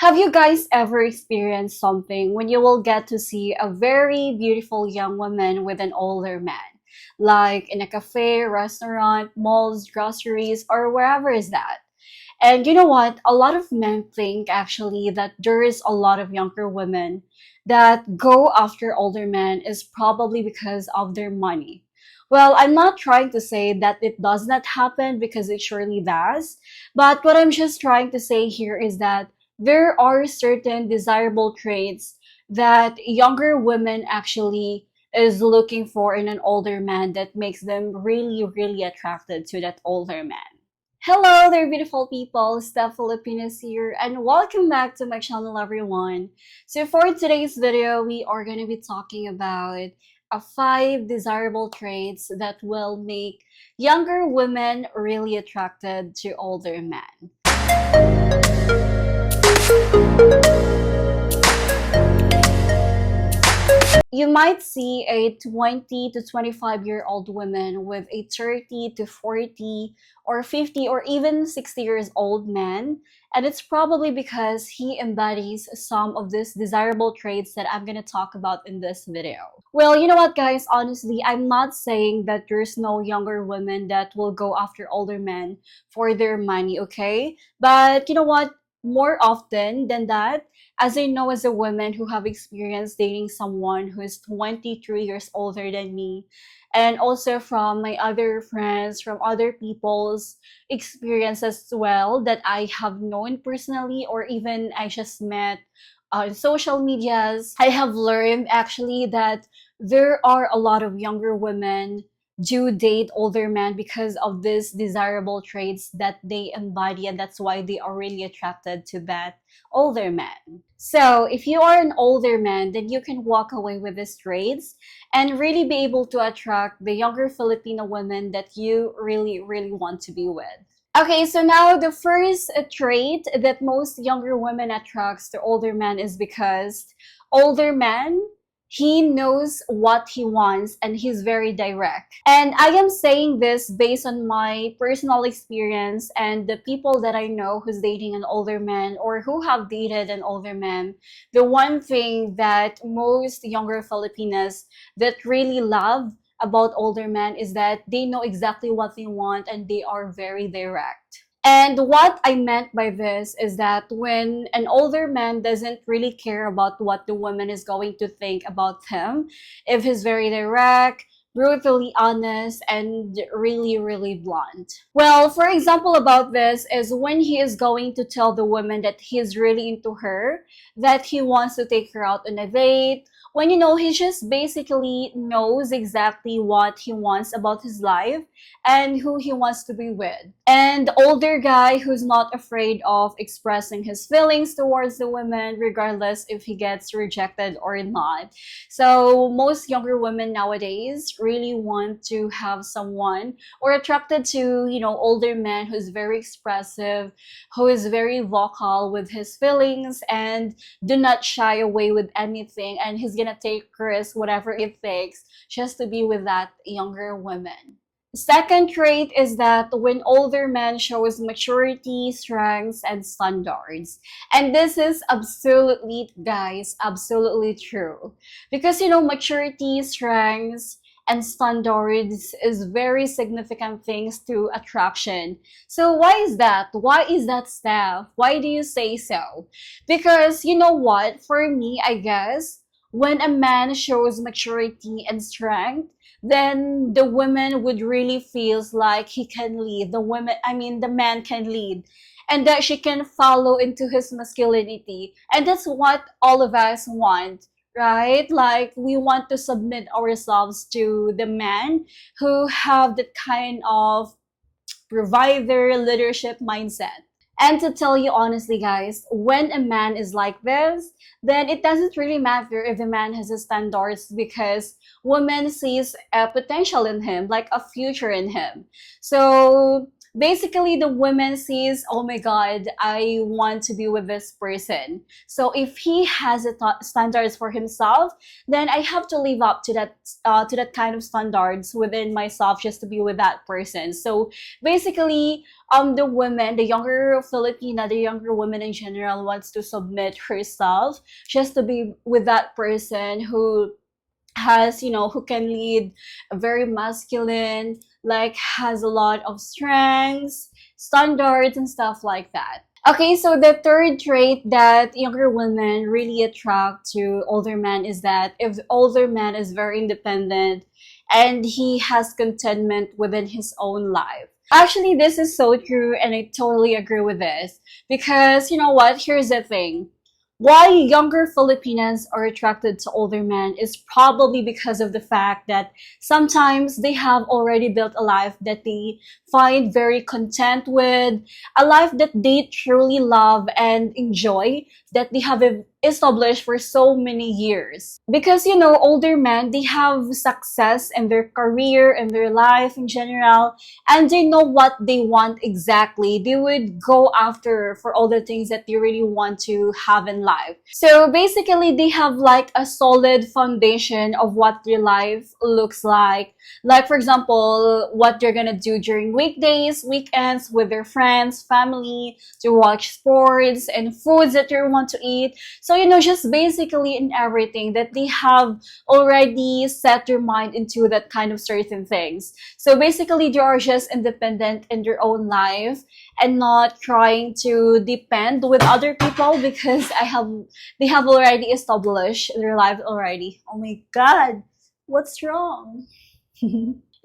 Have you guys ever experienced something when you will get to see a very beautiful young woman with an older man? Like in a cafe, restaurant, malls, groceries, or wherever is that? And you know what? A lot of men think actually that there is a lot of younger women that go after older men is probably because of their money. Well, I'm not trying to say that it does not happen because it surely does. But what I'm just trying to say here is that there are certain desirable traits that younger women actually is looking for in an older man that makes them really, really attracted to that older man. Hello there, beautiful people. Stephilippines here, and welcome back to my channel, everyone. So for today's video, we are going to be talking about five desirable traits that will make younger women really attracted to older men. You might see a 20 to 25-year-old woman with a 30 to 40 or 50 or even 60 years old man, and it's probably because he embodies some of these desirable traits that I'm going to talk about in this video. Well, you know what, guys, honestly, I'm not saying that there's no younger women that will go after older men for their money, okay? But you know what? More often than that, as I know as a woman who have experienced dating someone who is 23 years older than me, and also from my other friends, from other people's experience as well that I have known personally or even I just met on social medias, I have learned actually that there are a lot of younger women do date older men because of these desirable traits that they embody, and that's why they are really attracted to that older man. So if you are an older man, then you can walk away with these traits and really be able to attract the younger Filipino women that you really, really want to be with. Okay, so now the first trait that most younger women attracts to older men is because older man, he knows what he wants and he's very direct. And I am saying this based on my personal experience and the people that I know who's dating an older man or who have dated an older man. The one thing that most younger Filipinas that really love about older men is that they know exactly what they want and they are very direct. And what I meant by this is that when an older man doesn't really care about what the woman is going to think about him, if he's very direct, brutally honest, and really, really blunt. Well, for example about this is when he is going to tell the woman that he's really into her, that he wants to take her out on a date, when you know he just basically knows exactly what he wants about his life and who he wants to be with. And older guy who's not afraid of expressing his feelings towards the women regardless if he gets rejected or not. So most younger women nowadays really want to have someone or attracted to, older men who's very expressive, who is very vocal with his feelings and do not shy away with anything, and he's gonna take risks whatever it takes just to be with that younger woman. Second trait is that when older men shows maturity, strengths, and standards. And this is absolutely, guys, absolutely true. Because, maturity, strengths, and standards is very significant things to attraction. So why is that? Why is that, Steph? Why do you say so? Because you know what? For me, I guess, when a man shows maturity and strength, then the woman would really feels like he can lead. The man can lead. And that she can follow into his masculinity. And that's what all of us want, right? Like we want to submit ourselves to the man who have that kind of provider leadership mindset. And to tell you honestly, guys, when a man is like this, then it doesn't really matter if the man has a standards because woman sees a potential in him, like a future in him. So basically the woman sees, oh my god, I want to be with this person. So if he has a standards for himself, then I have to live up to that kind of standards within myself just to be with that person. So basically, the women, the younger Filipina, the younger woman in general wants to submit herself just to be with that person who has, who can lead a very masculine, like has a lot of strengths, standards, and stuff like that. Okay, so the third trait that younger women really attract to older men is that if the older man is very independent and he has contentment within his own life. Actually, this is so true, and I totally agree with this. Because, you know what? Here's the thing. Why younger Filipinas are attracted to older men is probably because of the fact that sometimes they have already built a life that they find very content with, a life that they truly love and enjoy, that they have established for so many years. Because, older men, they have success in their career and their life in general, and they know what they want exactly. They would go after for all the things that they really want to have in life. So basically, they have like a solid foundation of what their life looks like. Like, for example, what they're gonna do during weekdays, weekends with their friends, family, to watch sports and foods that they want to eat. So, just basically in everything that they have already set their mind into that kind of certain things. So basically, they are just independent in their own life and not trying to depend with other people because they have already established their life already. Oh my god, what's wrong?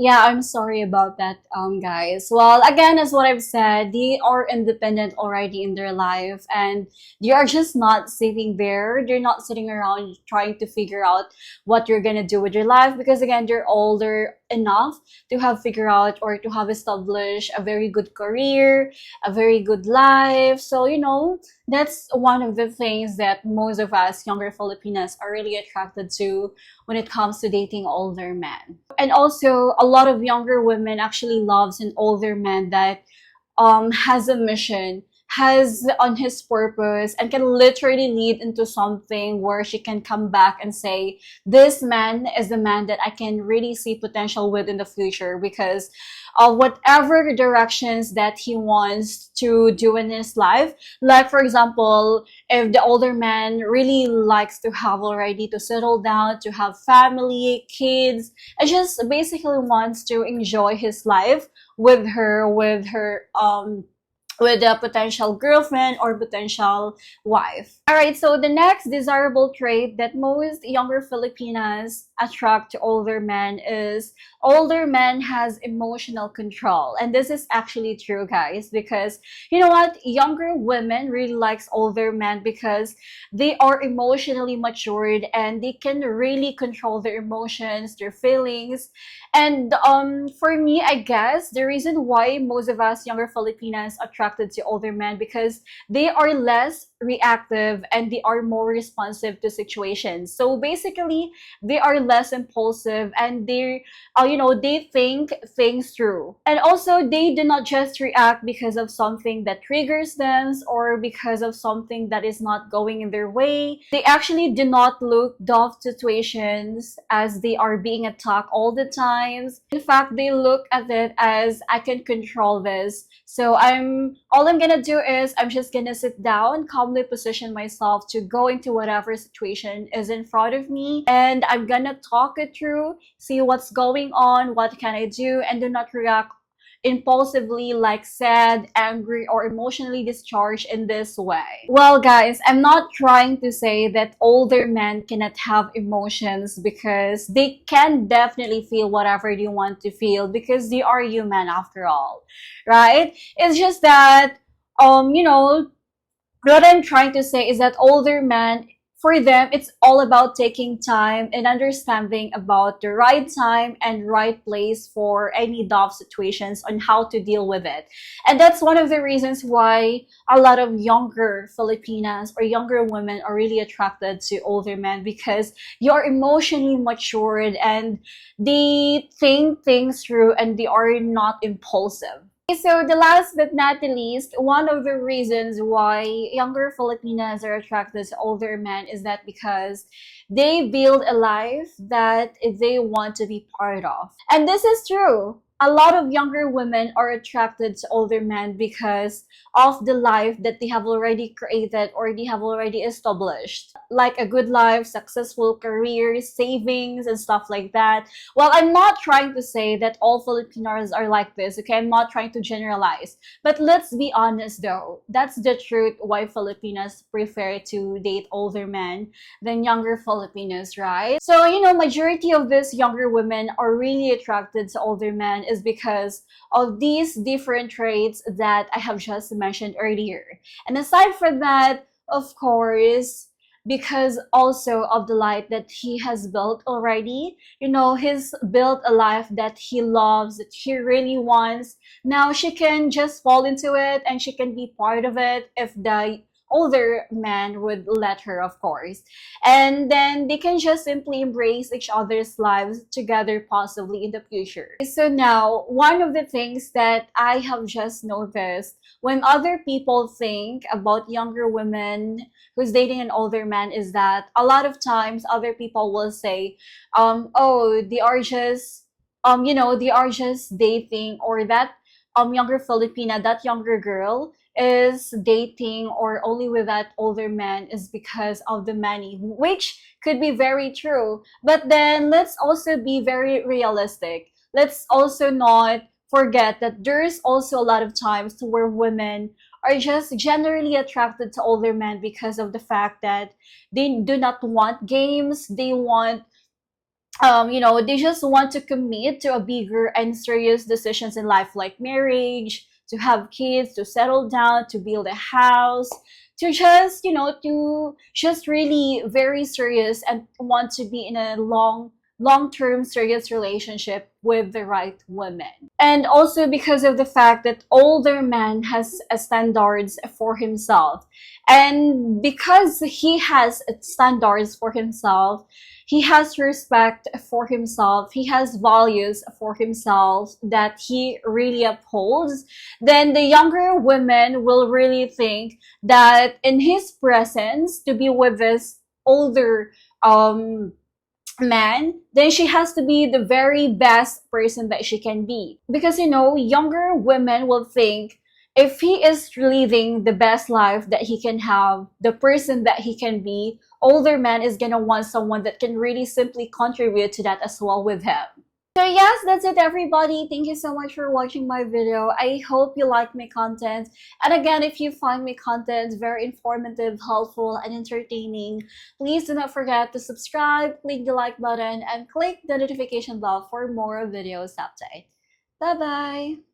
Yeah, I'm sorry about that, guys. Well, again, as what I've said, they are independent already in their life, and they are just not sitting there. They're not sitting around trying to figure out what you're gonna do with your life because, again, they're older enough to have figured out or to have established a very good career, a very good life. So, that's one of the things that most of us younger Filipinas are really attracted to when it comes to dating older men. And also, a lot of younger women actually loves an older man that has a mission, has on his purpose, and can literally lead into something where she can come back and say, this man is the man that I can really see potential with in the future because whatever directions that he wants to do in his life. Like, for example, if the older man really likes to have already to settle down, to have family, kids, and just basically wants to enjoy his life with with a potential girlfriend or potential wife. Alright, so the next desirable trait that most younger Filipinas attract to older men is older men has emotional control. And this is actually true, guys, because you know what? Younger women really likes older men because they are emotionally matured and they can really control their emotions, their feelings. And for me, I guess the reason why most of us younger Filipinas attracted to older men because they are less reactive and they are more responsive to situations. So basically, they are less impulsive and they think things through. And also, they do not just react because of something that triggers them or because of something that is not going in their way. They actually do not look tough situations as they are being attacked all the times. In fact, they look at it as I can control this. So all I'm gonna do is I'm just gonna sit down, calmly position myself to go into whatever situation is in front of me, and I'm gonna talk it through, see what's going on, what can I do, and do not react impulsively like sad, angry, or emotionally discharged in this way. Well, guys, I'm not trying to say that older men cannot have emotions because they can definitely feel whatever they want to feel because they are human after all, right? It's just that, what I'm trying to say is that older men, for them, it's all about taking time and understanding about the right time and right place for any tough situations on how to deal with it. And that's one of the reasons why a lot of younger Filipinas or younger women are really attracted to older men because you're emotionally matured and they think things through and they are not impulsive. So the last but not the least, one of the reasons why younger Filipinas are attracted to older men is that because they build a life that they want to be part of. And this is true. A lot of younger women are attracted to older men because of the life that they have already created or they have already established. Like a good life, successful careers, savings, and stuff like that. Well, I'm not trying to say that all Filipinos are like this, okay? I'm not trying to generalize. But let's be honest though. That's the truth why Filipinas prefer to date older men than younger Filipinos, right? So, majority of these younger women are really attracted to older men is because of these different traits that I have just mentioned earlier. And aside from that, of course, because also of the life that he has built already, he's built a life that he loves, that he really wants. Now she can just fall into it and she can be part of it if the older man would let her, of course. And then they can just simply embrace each other's lives together, possibly in the future. So now, one of the things that I have just noticed when other people think about younger women who's dating an older man is that a lot of times other people will say, oh, they are just dating, or that younger Filipina, that younger girl is dating or only with that older man is because of the money, which could be very true. But then let's also be very realistic. Let's also not forget that there's also a lot of times to where women are just generally attracted to older men because of the fact that they do not want games. They want they just want to commit to a bigger and serious decisions in life, like marriage, to have kids, to settle down, to build a house, to just, to just really very serious and want to be in a long-term serious relationship with the right woman. And also because of the fact that older man has standards for himself. And because he has standards for himself, he has respect for himself, he has values for himself that he really upholds, then the younger women will really think that in his presence to be with this older man, then she has to be the very best person that she can be. Because, younger women will think if he is living the best life that he can have, the person that he can be, older man is gonna want someone that can really simply contribute to that as well with him. So yes, that's it everybody. Thank you so much for watching my video. I hope you like my content. And again, if you find my content very informative, helpful, and entertaining, please do not forget to subscribe, click the like button, and click the notification bell for more videos update. Bye-bye!